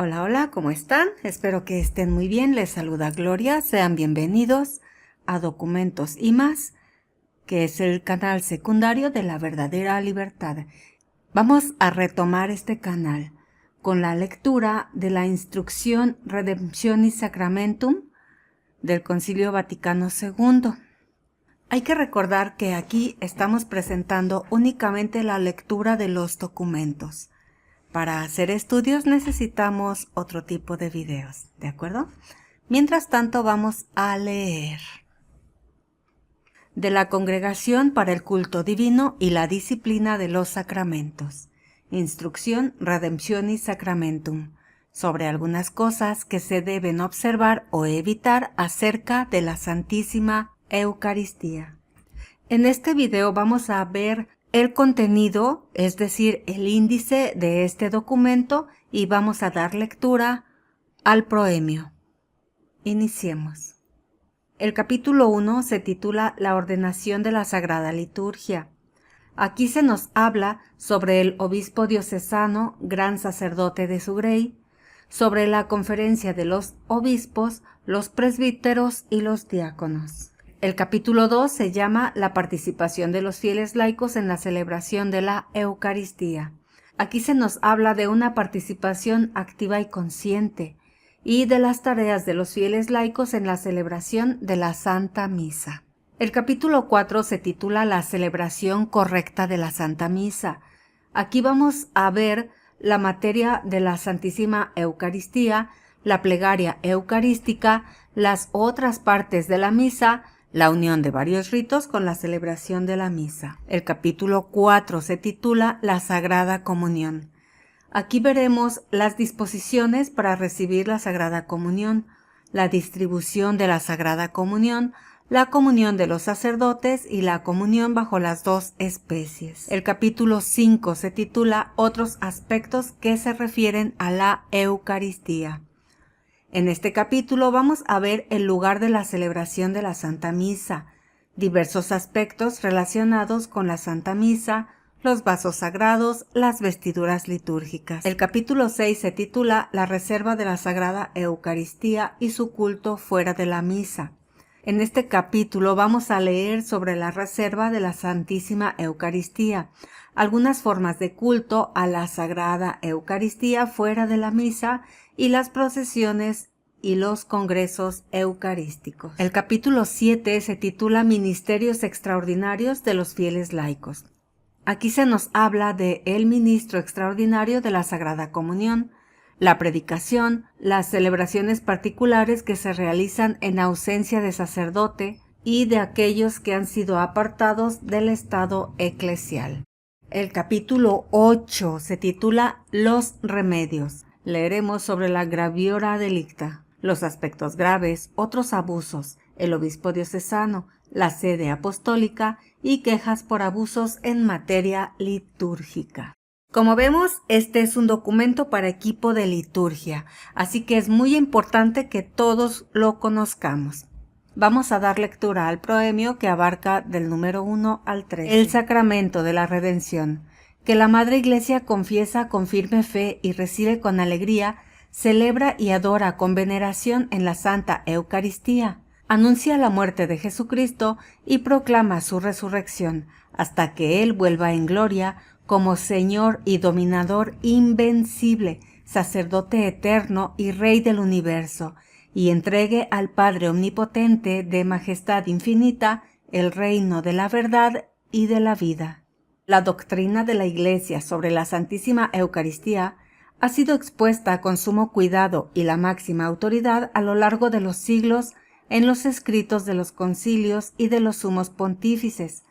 Hola, hola, ¿cómo están? Espero que estén muy bien. Les saluda Gloria. Sean bienvenidos a Documentos y Más, que es el canal secundario de la verdadera libertad. Vamos a retomar este canal con la lectura de la Instrucción Redemptionis Sacramentum del Concilio Vaticano II. Hay que recordar que aquí estamos presentando únicamente la lectura de los documentos. Para hacer estudios necesitamos otro tipo de videos, ¿de acuerdo? Mientras tanto vamos a leer. De la Congregación para el Culto Divino y la Disciplina de los Sacramentos. Instrucción Redemptionis Sacramentum. Sobre algunas cosas que se deben observar o evitar acerca de la Santísima Eucaristía. En este video vamos a ver el contenido, es decir, el índice de este documento, y vamos a dar lectura al proemio. Iniciemos. El capítulo 1 se titula La ordenación de la Sagrada Liturgia. Aquí se nos habla sobre el obispo diocesano, gran sacerdote de su grey, sobre la conferencia de los obispos, los presbíteros y los diáconos. El capítulo 2 se llama La participación de los fieles laicos en la celebración de la Eucaristía. Aquí se nos habla de una participación activa y consciente y de las tareas de los fieles laicos en la celebración de la Santa Misa. El capítulo 4 se titula La celebración correcta de la Santa Misa. Aquí vamos a ver la materia de la Santísima Eucaristía, la plegaria eucarística, las otras partes de la misa, la unión de varios ritos con la celebración de la misa. El capítulo 4 se titula La Sagrada Comunión. Aquí veremos las disposiciones para recibir la Sagrada Comunión, la distribución de la Sagrada Comunión, la comunión de los sacerdotes y la comunión bajo las dos especies. El capítulo 5 se titula Otros aspectos que se refieren a la Eucaristía. En este capítulo vamos a ver el lugar de la celebración de la Santa Misa, diversos aspectos relacionados con la Santa Misa, los vasos sagrados, las vestiduras litúrgicas. El capítulo 6 se titula La reserva de la Sagrada Eucaristía y su culto fuera de la misa. En este capítulo vamos a leer sobre la reserva de la Santísima Eucaristía, algunas formas de culto a la Sagrada Eucaristía fuera de la misa y las procesiones y los congresos eucarísticos. El capítulo 7 se titula Ministerios extraordinarios de los fieles laicos. Aquí se nos habla de el ministro extraordinario de la Sagrada Comunión, la predicación, las celebraciones particulares que se realizan en ausencia de sacerdote y de aquellos que han sido apartados del estado eclesial. El capítulo 8 se titula Los remedios. Leeremos sobre la graviora delicta, los aspectos graves, otros abusos, el obispo diocesano, la sede apostólica y quejas por abusos en materia litúrgica. Como vemos, este es un documento para equipo de liturgia, así que es muy importante que todos lo conozcamos. Vamos a dar lectura al proemio que abarca del número 1 al 13. El sacramento de la redención, que la Madre Iglesia confiesa con firme fe y recibe con alegría, celebra y adora con veneración en la Santa Eucaristía, anuncia la muerte de Jesucristo y proclama su resurrección, hasta que Él vuelva en gloria como Señor y dominador invencible, sacerdote eterno y Rey del universo, y entregue al Padre omnipotente de majestad infinita el reino de la verdad y de la vida. La doctrina de la Iglesia sobre la Santísima Eucaristía ha sido expuesta con sumo cuidado y la máxima autoridad a lo largo de los siglos en los escritos de los concilios y de los sumos pontífices,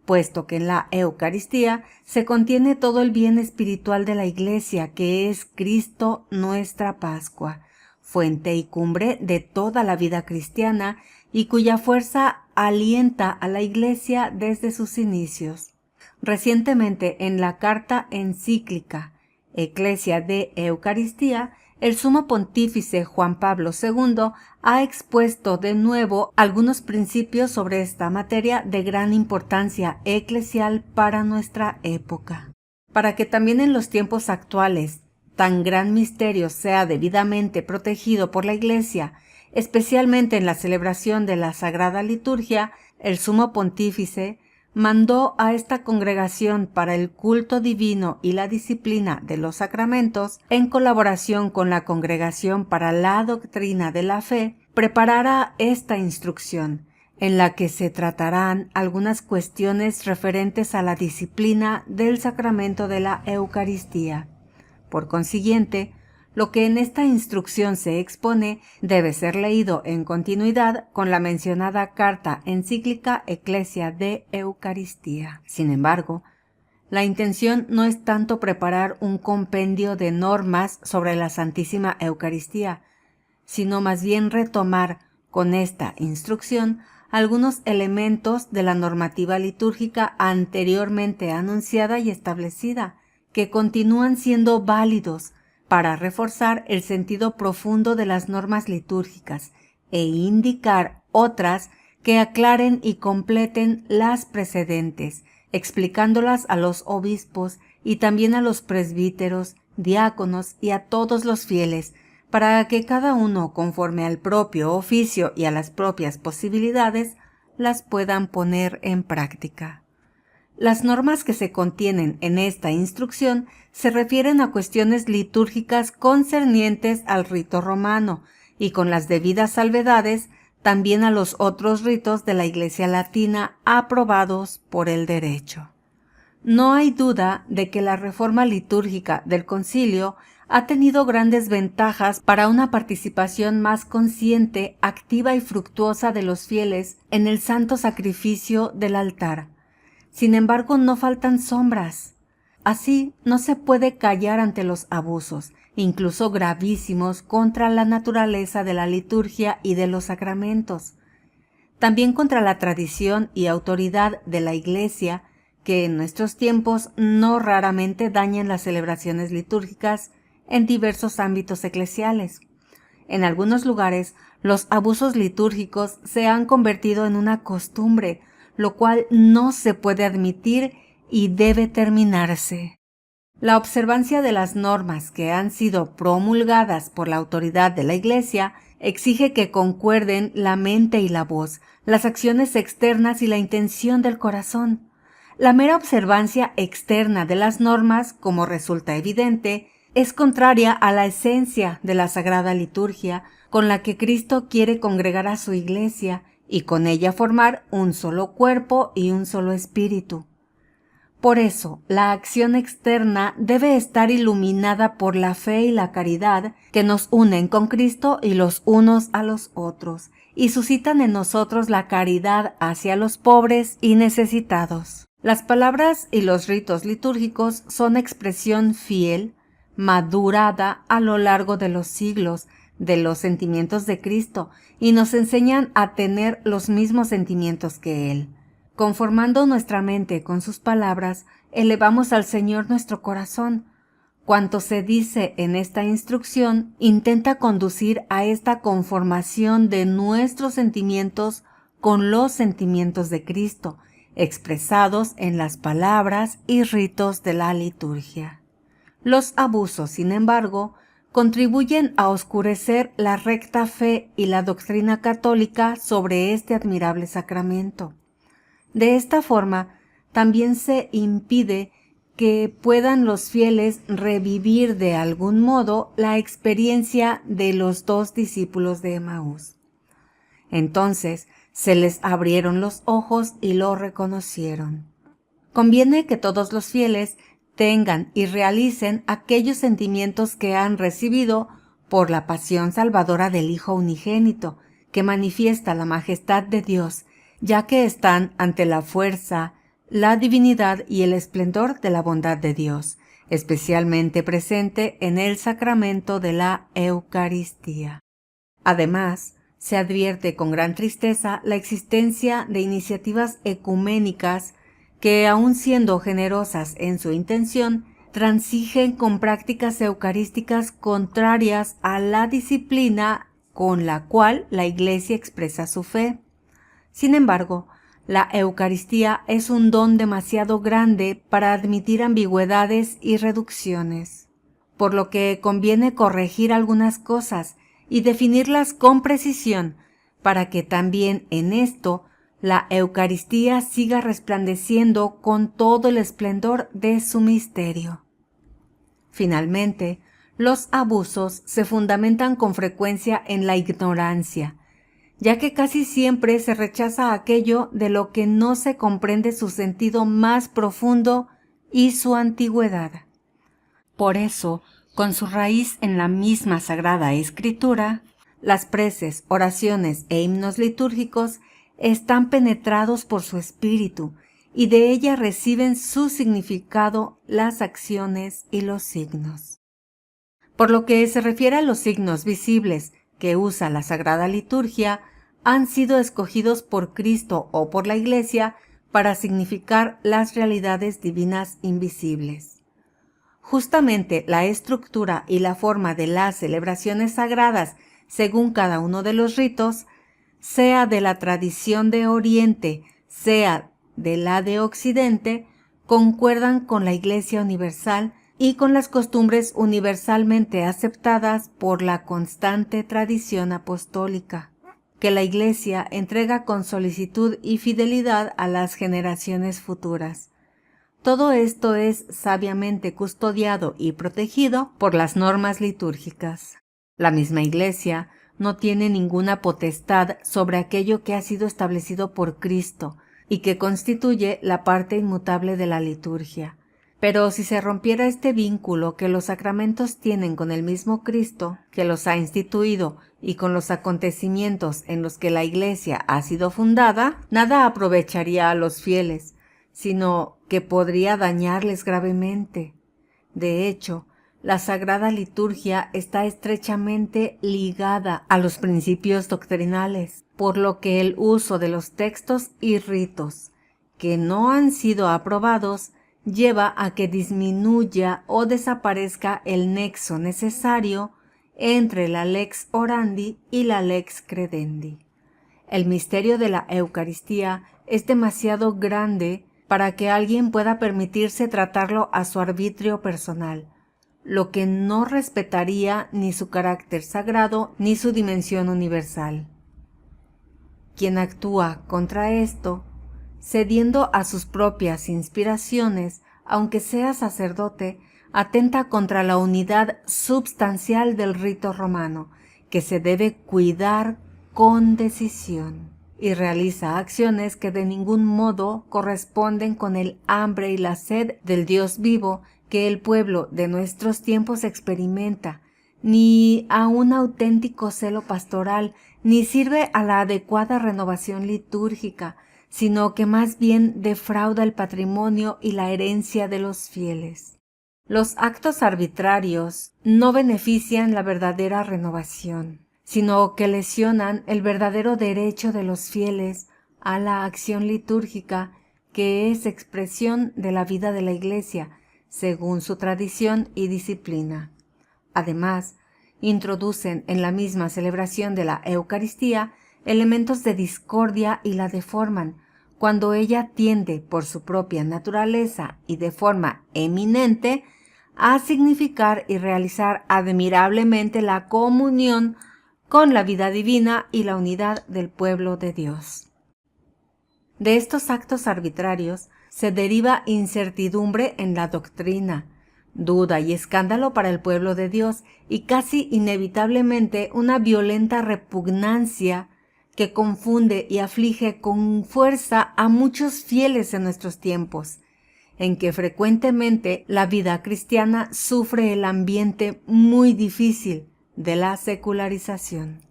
puesto que en la Eucaristía se contiene todo el bien espiritual de la Iglesia, que es Cristo nuestra Pascua, fuente y cumbre de toda la vida cristiana y cuya fuerza alienta a la Iglesia desde sus inicios. Recientemente, en la carta encíclica Ecclesia de Eucaristía, el sumo pontífice Juan Pablo II ha expuesto de nuevo algunos principios sobre esta materia de gran importancia eclesial para nuestra época, para que también en los tiempos actuales tan gran misterio sea debidamente protegido por la Iglesia, especialmente en la celebración de la Sagrada Liturgia, el Sumo Pontífice mandó a esta congregación para el culto divino y la disciplina de los sacramentos, en colaboración con la Congregación para la Doctrina de la Fe, preparara esta instrucción, en la que se tratarán algunas cuestiones referentes a la disciplina del sacramento de la Eucaristía. Por consiguiente, lo que en esta instrucción se expone debe ser leído en continuidad con la mencionada carta encíclica Ecclesia de Eucaristía. Sin embargo, la intención no es tanto preparar un compendio de normas sobre la Santísima Eucaristía, sino más bien retomar con esta instrucción algunos elementos de la normativa litúrgica anteriormente anunciada y establecida, que continúan siendo válidos para reforzar el sentido profundo de las normas litúrgicas e indicar otras que aclaren y completen las precedentes, explicándolas a los obispos y también a los presbíteros, diáconos y a todos los fieles, para que cada uno, conforme al propio oficio y a las propias posibilidades, las puedan poner en práctica. Las normas que se contienen en esta instrucción se refieren a cuestiones litúrgicas concernientes al rito romano y, con las debidas salvedades, también a los otros ritos de la Iglesia latina aprobados por el derecho. No hay duda de que la reforma litúrgica del concilio ha tenido grandes ventajas para una participación más consciente, activa y fructuosa de los fieles en el santo sacrificio del altar. Sin embargo, no faltan sombras. Así, no se puede callar ante los abusos, incluso gravísimos, contra la naturaleza de la liturgia y de los sacramentos. También contra la tradición y autoridad de la Iglesia, que en nuestros tiempos no raramente dañan las celebraciones litúrgicas en diversos ámbitos eclesiales. En algunos lugares, los abusos litúrgicos se han convertido en una costumbre, lo cual no se puede admitir y debe terminarse. La observancia de las normas que han sido promulgadas por la autoridad de la Iglesia exige que concuerden la mente y la voz, las acciones externas y la intención del corazón. La mera observancia externa de las normas, como resulta evidente, es contraria a la esencia de la Sagrada Liturgia, con la que Cristo quiere congregar a su Iglesia y con ella formar un solo cuerpo y un solo espíritu. Por eso, la acción externa debe estar iluminada por la fe y la caridad que nos unen con Cristo y los unos a los otros, y suscitan en nosotros la caridad hacia los pobres y necesitados. Las palabras y los ritos litúrgicos son expresión fiel, madurada a lo largo de los siglos, de los sentimientos de Cristo, y nos enseñan a tener los mismos sentimientos que Él. Conformando nuestra mente con sus palabras, elevamos al Señor nuestro corazón. Cuanto se dice en esta instrucción intenta conducir a esta conformación de nuestros sentimientos con los sentimientos de Cristo, expresados en las palabras y ritos de la liturgia. Los abusos, sin embargo, contribuyen a oscurecer la recta fe y la doctrina católica sobre este admirable sacramento. De esta forma, también se impide que puedan los fieles revivir de algún modo la experiencia de los 2 discípulos de Emaús. Entonces se les abrieron los ojos y lo reconocieron. Conviene que todos los fieles tengan y realicen aquellos sentimientos que han recibido por la pasión salvadora del Hijo unigénito, que manifiesta la majestad de Dios, ya que están ante la fuerza, la divinidad y el esplendor de la bondad de Dios, especialmente presente en el sacramento de la Eucaristía. Además, se advierte con gran tristeza la existencia de iniciativas ecuménicas que, aun siendo generosas en su intención, transigen con prácticas eucarísticas contrarias a la disciplina con la cual la Iglesia expresa su fe. Sin embargo, la Eucaristía es un don demasiado grande para admitir ambigüedades y reducciones. por lo que conviene corregir algunas cosas y definirlas con precisión, para que también en esto la Eucaristía siga resplandeciendo con todo el esplendor de su misterio. Finalmente, los abusos se fundamentan con frecuencia en la ignorancia, ya que casi siempre se rechaza aquello de lo que no se comprende su sentido más profundo y su antigüedad. Por eso, con su raíz en la misma Sagrada Escritura, las preces, oraciones e himnos litúrgicos están penetrados por su espíritu y de ella reciben su significado las acciones y los signos. Por lo que se refiere a los signos visibles que usa la Sagrada Liturgia, han sido escogidos por Cristo o por la Iglesia para significar las realidades divinas invisibles. Justamente la estructura y la forma de las celebraciones sagradas, según cada uno de los ritos, sea de la tradición de Oriente, sea de la de Occidente, concuerdan con la Iglesia universal y con las costumbres universalmente aceptadas por la constante tradición apostólica, que la Iglesia entrega con solicitud y fidelidad a las generaciones futuras. Todo esto es sabiamente custodiado y protegido por las normas litúrgicas. La misma Iglesia no tiene ninguna potestad sobre aquello que ha sido establecido por Cristo y que constituye la parte inmutable de la liturgia. Pero si se rompiera este vínculo que los sacramentos tienen con el mismo Cristo, que los ha instituido, y con los acontecimientos en los que la Iglesia ha sido fundada, nada aprovecharía a los fieles, sino que podría dañarles gravemente. De hecho, la Sagrada Liturgia está estrechamente ligada a los principios doctrinales, por lo que el uso de los textos y ritos que no han sido aprobados lleva a que disminuya o desaparezca el nexo necesario entre la lex orandi y la lex credendi. El misterio de la Eucaristía es demasiado grande para que alguien pueda permitirse tratarlo a su arbitrio personal, lo que no respetaría ni su carácter sagrado ni su dimensión universal. Quien actúa contra esto, cediendo a sus propias inspiraciones, aunque sea sacerdote, atenta contra la unidad substancial del rito romano, que se debe cuidar con decisión, y realiza acciones que de ningún modo corresponden con el hambre y la sed del Dios vivo que el pueblo de nuestros tiempos experimenta, ni a un auténtico celo pastoral, ni sirve a la adecuada renovación litúrgica, sino que más bien defrauda el patrimonio y la herencia de los fieles. Los actos arbitrarios no benefician la verdadera renovación, sino que lesionan el verdadero derecho de los fieles a la acción litúrgica, que es expresión de la vida de la Iglesia, según su tradición y disciplina. Además, introducen en la misma celebración de la Eucaristía elementos de discordia y la deforman, cuando ella tiende por su propia naturaleza y de forma eminente a significar y realizar admirablemente la comunión con la vida divina y la unidad del pueblo de Dios. De estos actos arbitrarios se deriva incertidumbre en la doctrina, duda y escándalo para el pueblo de Dios y casi inevitablemente una violenta repugnancia que confunde y aflige con fuerza a muchos fieles en nuestros tiempos, en que frecuentemente la vida cristiana sufre el ambiente muy difícil de la secularización.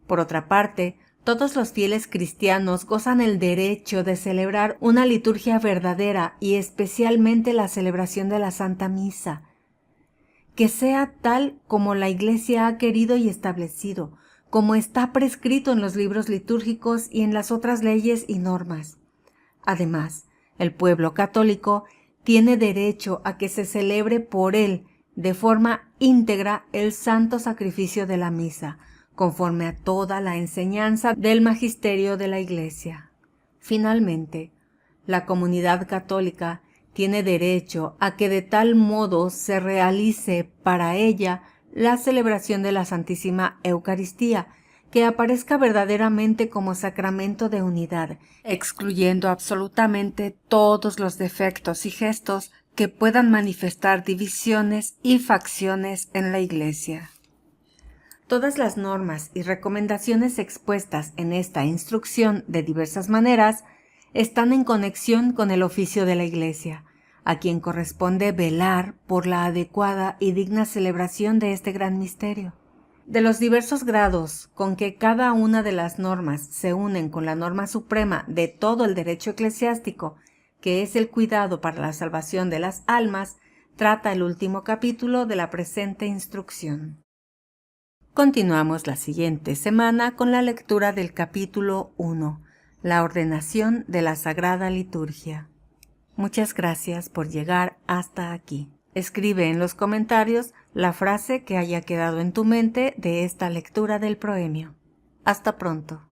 Por otra parte, todos los fieles cristianos gozan el derecho de celebrar una liturgia verdadera y especialmente la celebración de la Santa Misa, que sea tal como la Iglesia ha querido y establecido, como está prescrito en los libros litúrgicos y en las otras leyes y normas. Además, el pueblo católico tiene derecho a que se celebre por él de forma íntegra el santo sacrificio de la misa, conforme a toda la enseñanza del magisterio de la Iglesia. Finalmente, la comunidad católica tiene derecho a que de tal modo se realice para ella la celebración de la Santísima Eucaristía, que aparezca verdaderamente como sacramento de unidad, excluyendo absolutamente todos los defectos y gestos que puedan manifestar divisiones y facciones en la Iglesia. Todas las normas y recomendaciones expuestas en esta instrucción de diversas maneras están en conexión con el oficio de la Iglesia, a quien corresponde velar por la adecuada y digna celebración de este gran misterio. De los diversos grados con que cada una de las normas se unen con la norma suprema de todo el derecho eclesiástico, que es el cuidado para la salvación de las almas, trata el último capítulo de la presente instrucción. Continuamos la siguiente semana con la lectura del capítulo 1, la ordenación de la Sagrada Liturgia. Muchas gracias por llegar hasta aquí. Escribe en los comentarios la frase que haya quedado en tu mente de esta lectura del proemio. Hasta pronto.